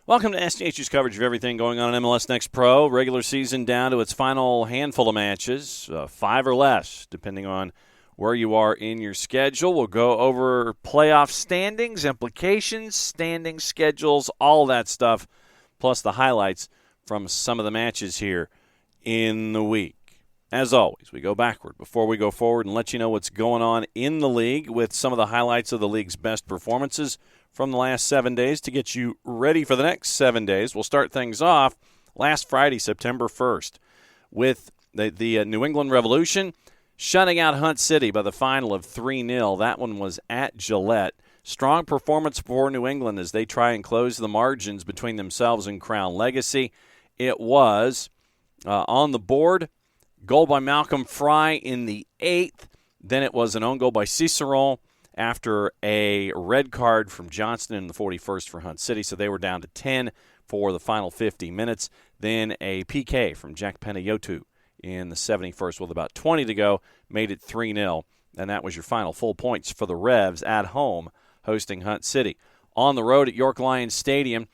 Welcome to SDH's coverage of everything going on in MLS Next Pro. Regular season down to its final handful of matches, 5 or less, depending on where you are in your schedule. We'll go over playoff standings, implications, standing schedules, all that stuff, plus the highlights from some of the matches here in the week. As always, we go backward before we go forward and let you know what's going on in the league with some of the highlights of the league's best performances from the last 7 days to get you ready for the next 7 days. We'll start things off last Friday, September 1st, with the New England Revolution shutting out Hunt City by the final of 3-0. That one was at Gillette. Strong performance for New England as they try and close the margins between themselves and Crown Legacy. It was on the board, goal by Malcolm Fry in the 8th. Then it was an own goal by Cicerone after a red card from Johnston in the 41st for Hunt City, so they were down to 10 for the final 50 minutes. Then a PK from Jack Penayotu in the 71st with about 20 to go, made it 3-0, and that was your final full points for the Revs at home hosting Hunt City. On the road at York Lions Stadium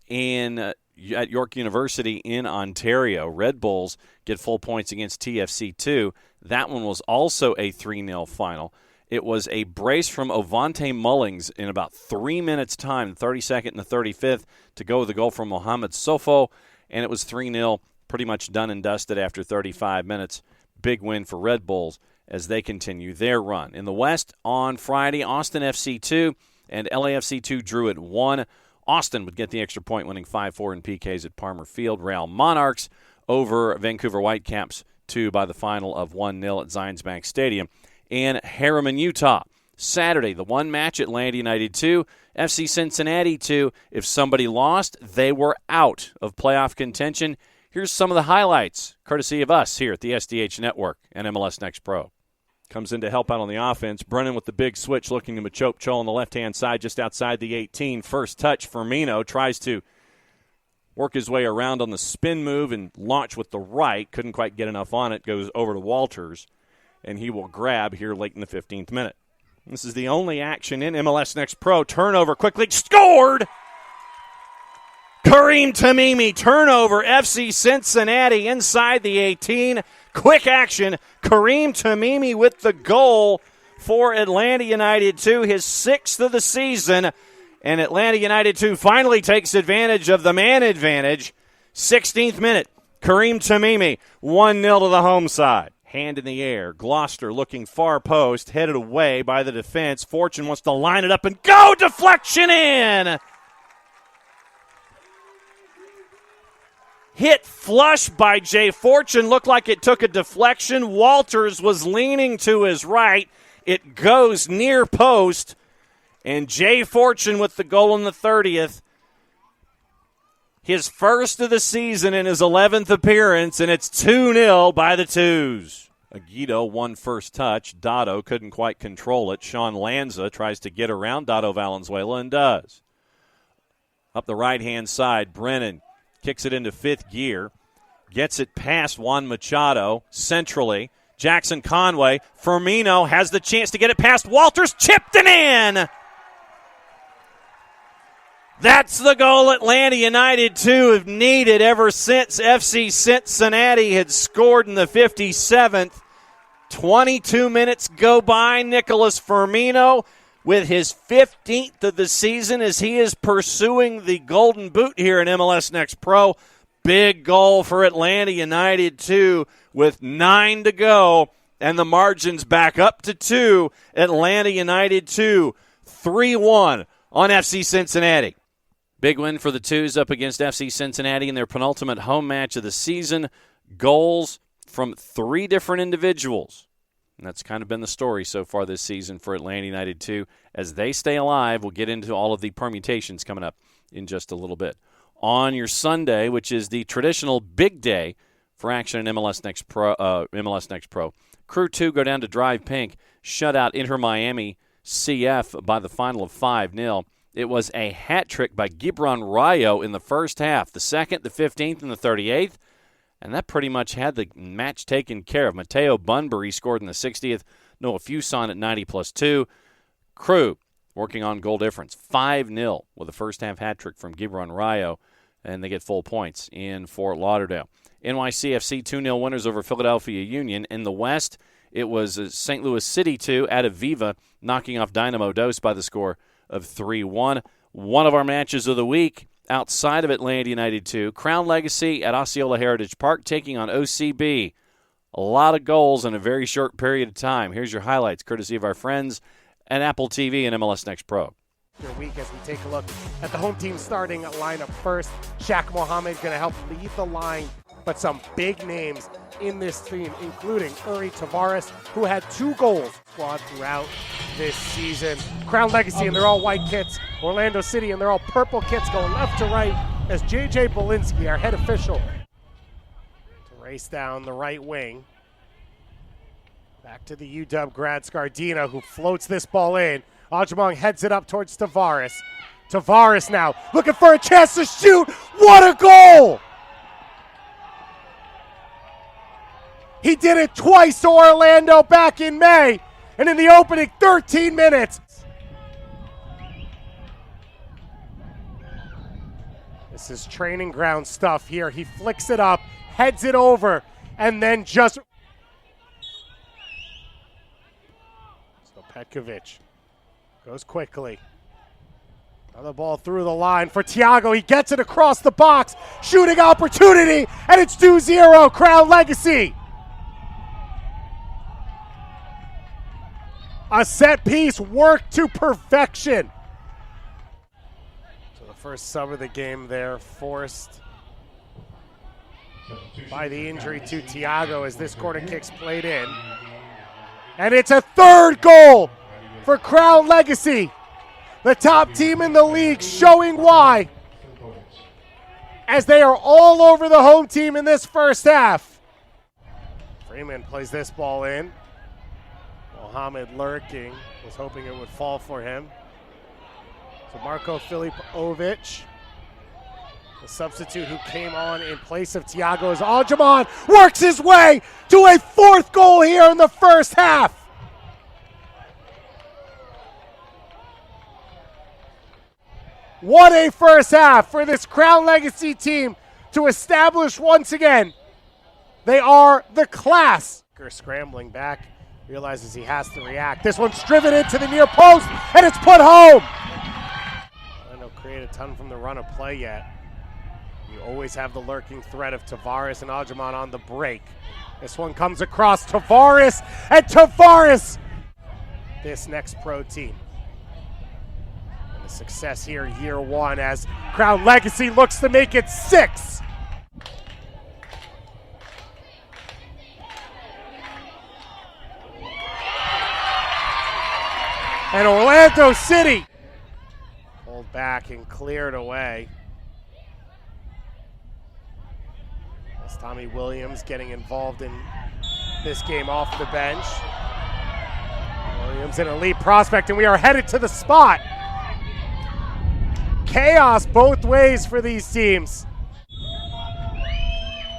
at York University in Ontario, Red Bulls get full points against TFC2. That one was also a 3-0 final. It was a brace from Ovante Mullings in about 3 minutes' time, the 32nd and the 35th, to go with the goal from Mohamed Sofo, and it was 3-0, pretty much done and dusted after 35 minutes. Big win for Red Bulls as they continue their run. In the West, on Friday, Austin FC2 and LAFC2 drew at 1. Austin would get the extra point, winning 5-4 in PKs at Palmer Field. Real Monarchs over Vancouver Whitecaps 2 by the final of 1-0 at Zions Bank Stadium. In Harriman, Utah, Saturday, the one match, Atlanta United 2, FC Cincinnati 2. If somebody lost, they were out of playoff contention. Here's some of the highlights, courtesy of us here at the SDH Network and MLS Next Pro. Comes in to help out on the offense. Brennan with the big switch, looking to Machop Chol on the left-hand side, just outside the 18. First touch, Firmino tries to work his way around on the spin move and launch with the right. Couldn't quite get enough on it. Goes over to Walters, and he will grab here late in the 15th minute. This is the only action in MLS Next Pro. Turnover quickly. Scored! Kareem Tamimi, turnover, FC Cincinnati inside the 18. Quick action. Kareem Tamimi with the goal for Atlanta United 2, his 6th of the season. And Atlanta United 2 finally takes advantage of the man advantage. 16th minute, Kareem Tamimi, 1-0 to the home side. Hand in the air. Gloucester looking far post, headed away by the defense. Fortune wants to line it up and go. Deflection in. Hit flush by Jay Fortune. Looked like it took a deflection. Walters was leaning to his right. It goes near post. And Jay Fortune with the goal in the 30th. His first of the season in his 11th appearance, and it's 2-0 by the Twos. Aguido won first touch. Dotto couldn't quite control it. Sean Lanza tries to get around Dotto Valenzuela and does. Up the right-hand side, Brennan kicks it into fifth gear. Gets it past Juan Machado centrally. Jackson Conway. Firmino has the chance to get it past Walters. Chipped it in! That's the goal Atlanta United 2 have needed ever since FC Cincinnati had scored in the 57th. 22 minutes go by. Nicholas Firmino with his 15th of the season as he is pursuing the Golden Boot here in MLS Next Pro. Big goal for Atlanta United 2 with 9 to go, and the margin's back up to 2. Atlanta United 2, 3-1 on FC Cincinnati. Big win for the Twos up against FC Cincinnati in their penultimate home match of the season. Goals from 3 different individuals. And that's kind of been the story so far this season for Atlanta United 2. As they stay alive, we'll get into all of the permutations coming up in just a little bit. On your Sunday, which is the traditional big day for action in MLS Next Pro, Crew 2 go down to Drive Pink, shut out Inter Miami CF by the final of 5-0. It was a hat trick by Gibran Rayo in the first half, the 2nd, the 15th, and the 38th. And that pretty much had the match taken care of. Mateo Bunbury scored in the 60th. Noah Fuson at 90+2. Crew working on goal difference. 5-0 with a first-half hat trick from Gibran Rayo, and they get full points in Fort Lauderdale. NYCFC 2-0 winners over Philadelphia Union. In the West, it was St. Louis City 2 at Aviva, knocking off Dynamo Dos by the score of 3-1. One of our matches of the week outside of Atlanta United 2, Crown Legacy at Osceola Heritage Park taking on OCB. A lot of goals in a very short period of time. Here's your highlights, courtesy of our friends at Apple TV and MLS Next Pro. Week as we take a look at the home team starting lineup first. Shaq Mohammed going to help lead the line, but some big names in this team, including Uri Tavares, who had 2 goals squad throughout this season. Crown Legacy, and they're all white kits. Orlando City, and they're all purple kits, going left to right as JJ Belinsky, our head official, to race down the right wing. Back to the UW grad Scardina, who floats this ball in. Ajamong heads it up towards Tavares. Tavares now looking for a chance to shoot. What a goal! He did it twice to Orlando back in May, and in the opening 13 minutes. This is training ground stuff here. He flicks it up, heads it over, and then just... So Petkovic goes quickly. Another ball through the line for Thiago. He gets it across the box. Shooting opportunity, and it's 2-0 Crown Legacy. A set piece worked to perfection. So the first sub of the game there, forced by the injury to Thiago as this corner kick's played in. And it's a 3rd goal for Crown Legacy. The top team in the league, showing why, as they are all over the home team in this first half. Freeman plays this ball in. Mohamed lurking, was hoping it would fall for him. So Marko Filipovic, the substitute who came on in place of Thiago, as Ajamon works his way to a 4th goal here in the first half. What a first half for this Crown Legacy team to establish once again they are the class. Scrambling back, realizes he has to react. This one's driven into the near post, and it's put home. I don't create a ton from the run of play yet. You always have the lurking threat of Tavares and Ajamon on the break. This one comes across Tavares, and Tavares, this Next Pro team. And the success here, year 1, as Crown Legacy looks to make it 6. And Orlando City pulled back and cleared away. As Tommy Williams getting involved in this game off the bench. Williams, an elite prospect, and we are headed to the spot. Chaos both ways for these teams.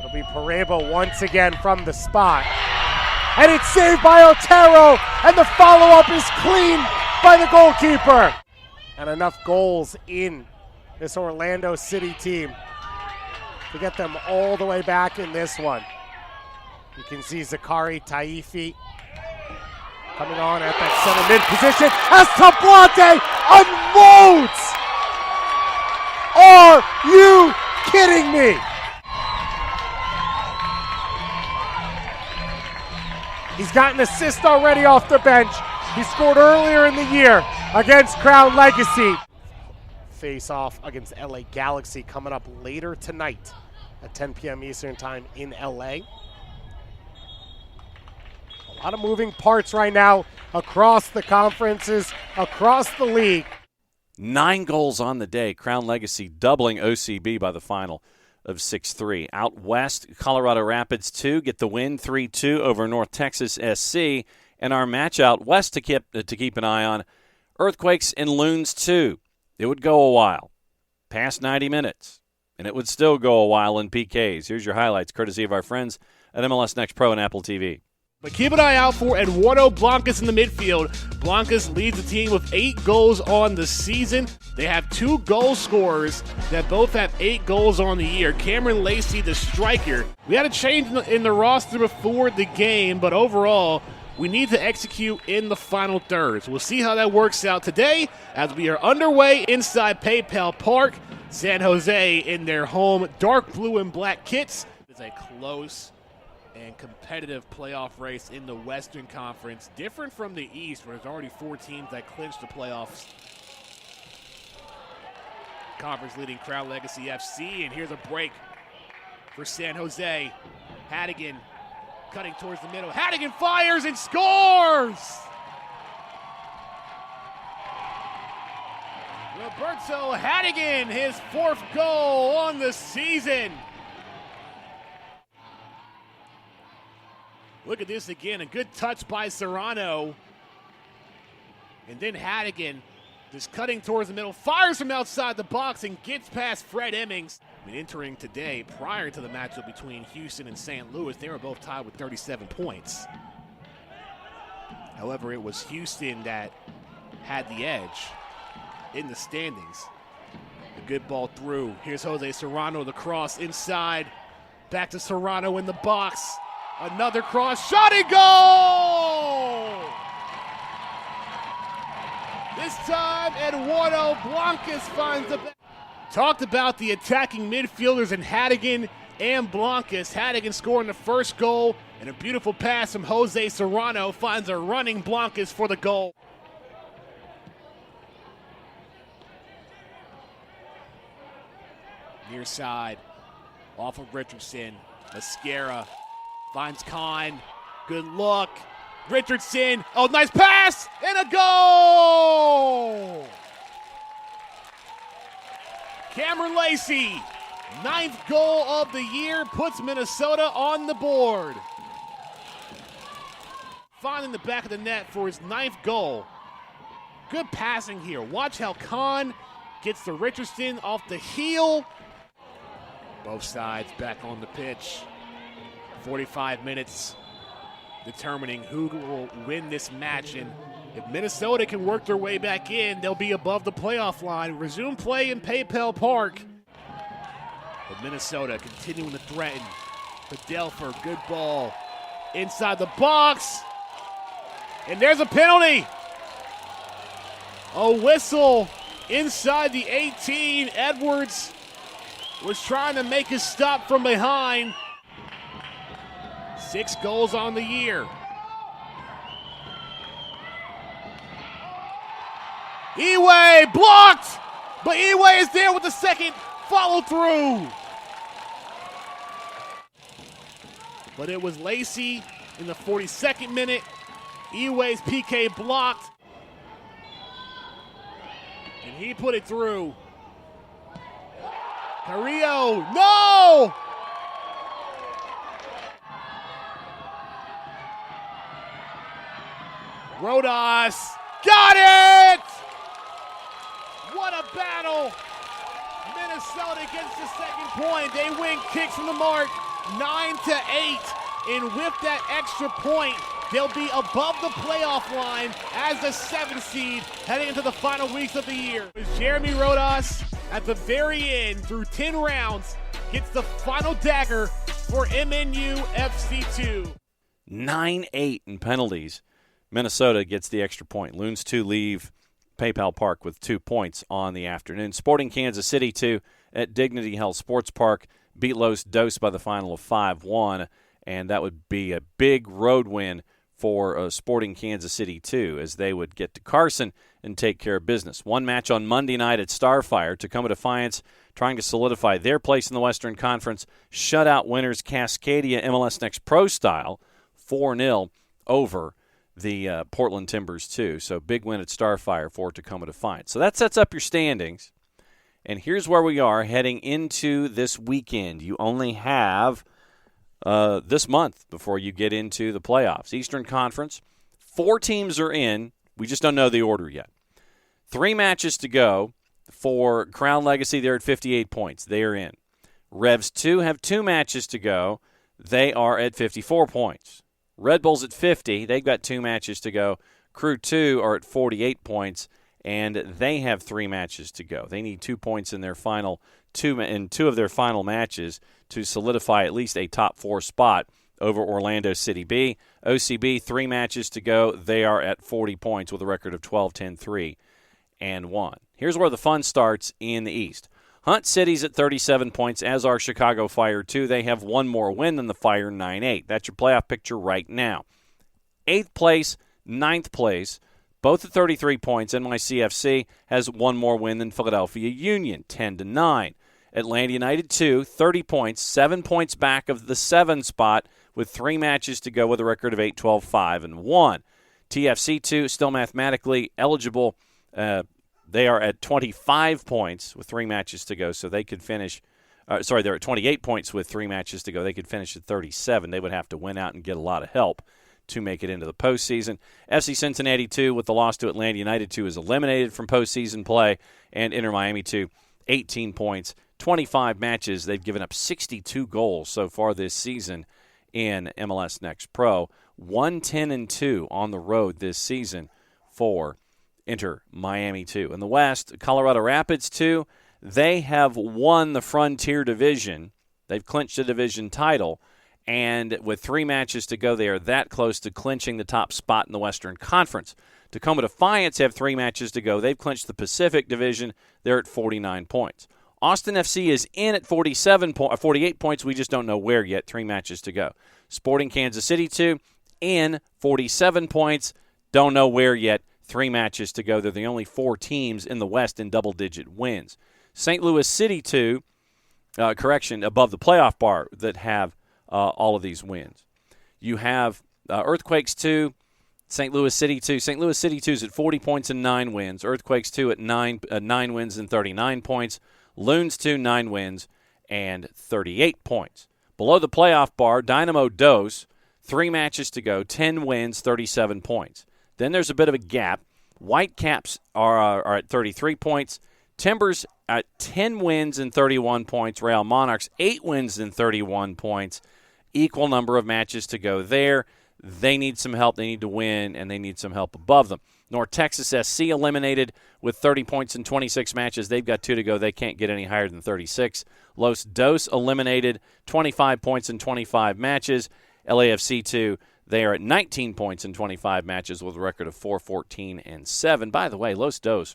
It'll be Parebo once again from the spot. And it's saved by Otero, and the follow-up is clean by the goalkeeper. And enough goals in this Orlando City team to get them all the way back in this one. You can see Zakari Taifi coming on at that center mid position as Tablante unloads. Are you kidding me? He's got an assist already off the bench. He scored earlier in the year against Crown Legacy. Face off against LA Galaxy coming up later tonight at 10 p.m. Eastern time in LA. A lot of moving parts right now across the conferences, across the league. 9 goals on the day. Crown Legacy doubling OCB by the final of 6-3. Out west, Colorado Rapids 2 get the win 3-2 over North Texas SC. And our match out west to keep an eye on, Earthquakes and Loons 2. It would go a while, past 90 minutes, and it would still go a while in PKs. Here's your highlights, courtesy of our friends at MLS Next Pro and Apple TV. But keep an eye out for Eduardo Blancas in the midfield. Blancas leads the team with 8 goals on the season. They have 2 goal scorers that both have 8 goals on the year. Cameron Lacey, the striker. We had a change in the roster before the game, but overall, we need to execute in the final thirds. We'll see how that works out today as we are underway inside PayPal Park. San Jose in their home dark blue and black kits. It's a close and competitive playoff race in the Western Conference, different from the East, where there's already 4 teams that clinched the playoffs. Conference leading Crown Legacy FC, and here's a break for San Jose. Hadigan cutting towards the middle. Hadigan fires and scores! Roberto Hadigan, his 4th goal on the season. Look at this again, a good touch by Serrano. And then Hadigan just cutting towards the middle, fires from outside the box and gets past Fred Emmings. Entering today, prior to the matchup between Houston and St. Louis, they were both tied with 37 points. However, it was Houston that had the edge in the standings. A good ball through. Here's Jose Serrano, the cross inside. Back to Serrano in the box. Another cross, shot and goal! This time, Eduardo Blancas finds the back. Talked about the attacking midfielders in Hadigan and Blancas. Hadigan scoring the first goal, and a beautiful pass from Jose Serrano finds a running Blancas for the goal. Near side, off of Richardson. Mascara finds Kahn. Good look. Richardson. Oh, nice pass! And a goal! Cameron Lacey, 9th goal of the year, puts Minnesota on the board. Finding the back of the net for his 9th goal. Good passing here. Watch how Kahn gets to Richardson off the heel. Both sides back on the pitch. 45 minutes determining who will win this match. And if Minnesota can work their way back in, they'll be above the playoff line. Resume play in PayPal Park. But Minnesota continuing to threaten. Padelfer, good ball. Inside the box. And there's a penalty. A whistle inside the 18. Edwards was trying to make his stop from behind. 6 goals on the year. Eway blocked, but Eway is there with the second follow through. But it was Lacey in the 42nd minute. Eway's PK blocked, and he put it through. Carrillo, no! Rodas, got it! What a battle! Minnesota gets the second point. They win kicks from the mark, 9-8. And with that extra point, they'll be above the playoff line as the 7th seed heading into the final weeks of the year. Jeremy Rodas at the very end, through 10 rounds, gets the final dagger for MNU FC2. 9-8 in penalties. Minnesota gets the extra point. Loons 2 leave PayPal Park with 2 points on the afternoon. Sporting Kansas City 2 at Dignity Health Sports Park beat Los Dos by the final of 5-1, and that would be a big road win for Sporting Kansas City 2 as they would get to Carson and take care of business. One match on Monday night at Starfire. Tacoma Defiance trying to solidify their place in the Western Conference. Shutout winners Cascadia MLS Next Pro style, 4-0 over the Portland Timbers, too. So big win at Starfire for Tacoma Defiance. So that sets up your standings. And here's where we are heading into this weekend. You only have this month before you get into the playoffs. Eastern Conference, 4 teams are in. We just don't know the order yet. 3 matches to go for Crown Legacy. They're at 58 points. They are in. Revs 2 have 2 matches to go. They are at 54 points. Red Bull's at 50. They've got 2 matches to go. Crew 2 are at 48 points, and they have 3 matches to go. They need 2 points in their final two of their final matches to solidify at least a top 4 spot over Orlando City B. OCB, 3 matches to go. They are at 40 points with a record of 12-10-3 and 1. Here's where the fun starts in the East. Hunt City's at 37 points, as are Chicago Fire 2. They have 1 more win than the Fire, 9-8. That's your playoff picture right now. 8th place, 9th place, both at 33 points. NYCFC has 1 more win than Philadelphia Union, 10-9. Atlanta United 2, 30 points, 7 points back of the 7 spot with 3 matches to go with a record of 8-12-5 and 1. TFC 2 still mathematically eligible. They are at 25 points with 3 matches to go, so they could finish. They're at 28 points with 3 matches to go. They could finish at 37. They would have to win out and get a lot of help to make it into the postseason. FC Cincinnati 2, with the loss to Atlanta United 2, is eliminated from postseason play, and Inter Miami 2, 18 points, 25 matches. They've given up 62 goals so far this season in MLS Next Pro. 1-10-2 on the road this season for Inter Miami 2. In the West, Colorado Rapids 2, they have won the Frontier Division. They've clinched the division title, and with 3 matches to go, they are that close to clinching the top spot in the Western Conference. Tacoma Defiance have 3 matches to go. They've clinched the Pacific Division. They're at 49 points. Austin FC is in at 48 points. We just don't know where yet. 3 matches to go. Sporting Kansas City 2, in 47 points. Don't know where yet. 3 matches to go. They're the only 4 teams in the West in double-digit wins. St. Louis City 2, above the playoff bar that have all of these wins. You have Earthquakes 2, St. Louis City 2. St. Louis City 2 is at 40 points and 9 wins. Earthquakes 2 at 9 wins and 39 points. Loons 2, 9 wins and 38 points. Below the playoff bar, Dynamo Dos, 3 matches to go, 10 wins, 37 points. Then there's a bit of a gap. Whitecaps are at 33 points. Timbers at 10 wins and 31 points. Real Monarchs, 8 wins and 31 points. Equal number of matches to go there. They need some help. They need to win, and they need some help above them. North Texas SC eliminated with 30 points in 26 matches. They've got 2 to go. They can't get any higher than 36. Los Dos eliminated, 25 points in 25 matches. LAFC 2, they are at 19 points in 25 matches with a record of 4-14 and 7. By the way, Los Dos,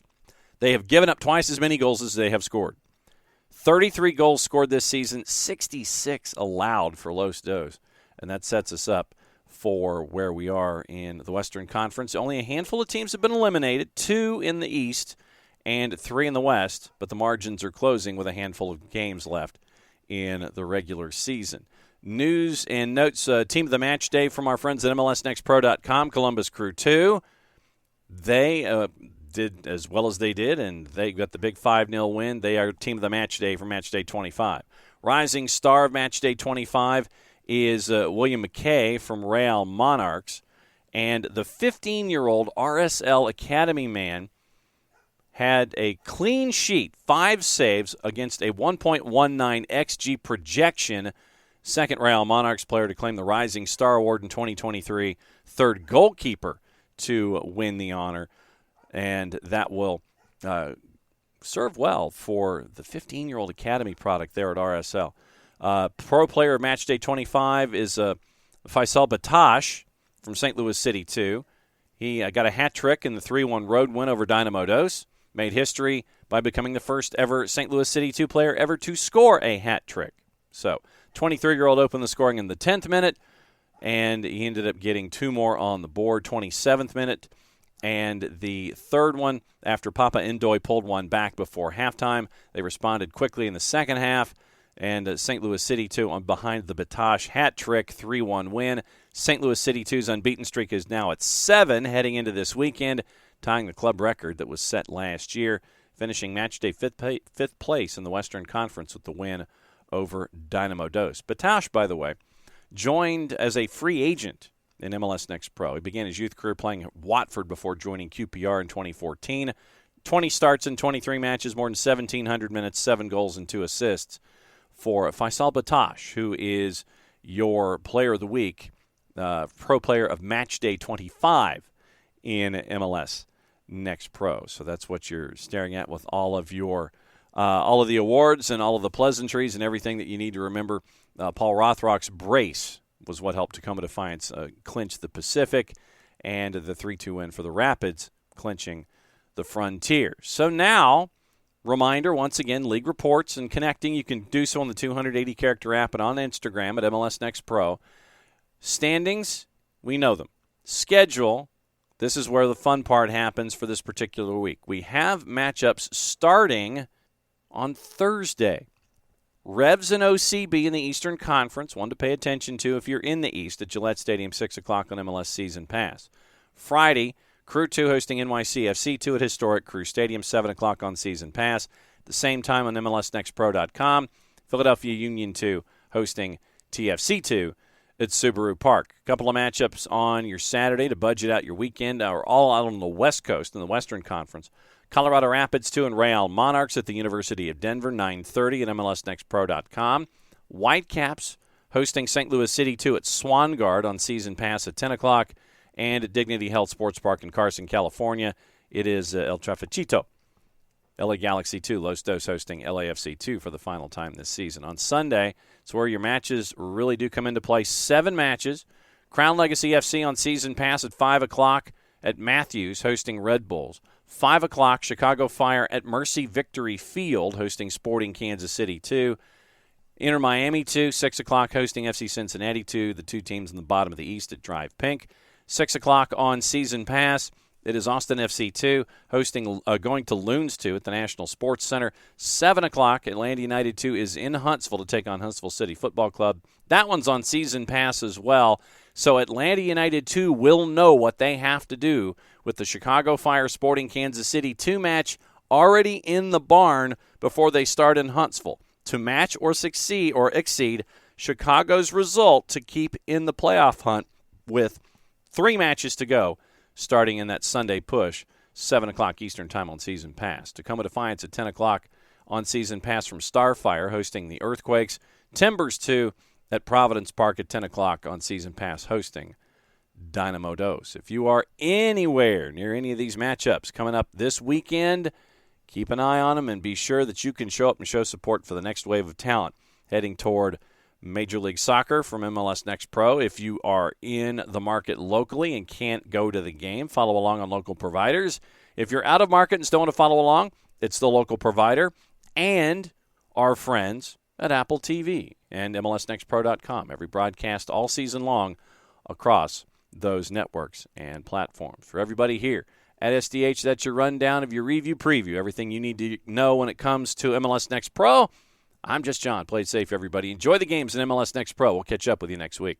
they have given up twice as many goals as they have scored. 33 goals scored this season, 66 allowed for Los Dos. And that sets us up for where we are in the Western Conference. Only a handful of teams have been eliminated, 2 in the East and 3 in the West, but the margins are closing with a handful of games left in the regular season. News and notes, team of the match day from our friends at MLSNextPro.com, Columbus Crew 2. They did as well as they did, and they got the big 5-0 win. They are team of the match day for match day 25. Rising star of match day 25 is William McKay from Real Monarchs. And the 15-year-old RSL Academy man had a clean sheet, 5 saves against a 1.19 XG projection. Second Real Monarchs player to claim the Rising Star Award in 2023. Third goalkeeper to win the honor. And that will serve well for the 15-year-old Academy product there at RSL. Pro player of match day 25 is Faisal Batash from St. Louis City 2. He got a hat trick in the 3-1 road win over Dynamo Dos. Made history by becoming the first ever St. Louis City 2 player ever to score a hat trick. So, 23-year-old opened the scoring in the 10th minute, and he ended up getting 2 more on the board, 27th minute. And the third one, after Papa Indoy pulled one back before halftime, they responded quickly in the second half. And St. Louis City 2 on behind the Batash hat trick, 3-1 win. St. Louis City 2's unbeaten streak is now at 7 heading into this weekend, tying the club record that was set last year, finishing matchday 5th place in the Western Conference with the win over Dynamo Dos. Batash, by the way, joined as a free agent in MLS Next Pro. He began his youth career playing at Watford before joining QPR in 2014. 20 starts in 23 matches, more than 1,700 minutes, 7 goals and 2 assists for Faisal Batash, who is your player of the week pro player of match day 25 in MLS Next Pro. So that's what you're staring at with all of your all of the awards and all of the pleasantries and everything that you need to remember. Paul Rothrock's brace was what helped Tacoma Defiance clinch the Pacific, and the 3-2 win for the Rapids, clinching the Frontier. So now, reminder, once again, league reports and connecting. You can do so on the 280-character app and on Instagram at MLS Next Pro. Standings, we know them. Schedule, this is where the fun part happens for this particular week. We have matchups starting on Thursday. Revs and OCB in the Eastern Conference, one to pay attention to if you're in the East at Gillette Stadium, 6 o'clock on MLS Season Pass. Friday, Crew 2 hosting NYCFC 2 at historic Crew Stadium, 7 o'clock on Season Pass. At the same time on MLSNextPro.com. Philadelphia Union 2 hosting TFC 2 at Subaru Park. A couple of matchups on your Saturday to budget out your weekend, are all out on the West Coast in the Western Conference. Colorado Rapids 2 and Real Monarchs at the University of Denver, 9:30 at MLSNextPro.com. Whitecaps hosting St. Louis City 2 at Swangard on Season Pass at 10 o'clock. And at Dignity Health Sports Park in Carson, California, it is El Trafficito. LA Galaxy 2, Los Dos hosting LAFC 2 for the final time this season. On Sunday, it's where your matches really do come into play. 7 matches. Crown Legacy FC on Season Pass at 5 o'clock at Matthews hosting Red Bulls. 5 o'clock, Chicago Fire at Mercy Victory Field hosting Sporting Kansas City 2. Inter Miami 2, 6 o'clock hosting FC Cincinnati 2, the two teams in the bottom of the East at Drive Pink. 6 o'clock on Season Pass, it is Austin FC 2 hosting, going to Loons 2 at the National Sports Center. 7 o'clock, Atlanta United 2 is in Huntsville to take on Huntsville City Football Club. That one's on Season Pass as well. So Atlanta United 2 will know what they have to do with the Chicago Fire Sporting Kansas City 2 match already in the barn before they start in Huntsville to match or succeed or exceed Chicago's result to keep in the playoff hunt with 3 matches to go starting in that Sunday push, 7 o'clock Eastern Time on Season Pass. Tacoma Defiance at 10 o'clock on Season Pass from Starfire hosting the Earthquakes. Timbers 2 at Providence Park at 10 o'clock on Season Pass hosting Dynamo Dos. If you are anywhere near any of these matchups coming up this weekend, keep an eye on them and be sure that you can show up and show support for the next wave of talent heading toward Major League Soccer from MLS Next Pro. If you are in the market locally and can't go to the game, follow along on local providers. If you're out of market and still want to follow along, it's the local provider and our friends at Apple TV and MLSNextPro.com. Every broadcast all season long across those networks and platforms. For everybody here at SDH, that's your rundown of your review preview, everything you need to know when it comes to MLS Next Pro. I'm just John. Play it safe, everybody. Enjoy the games in MLS Next Pro. We'll catch up with you next week.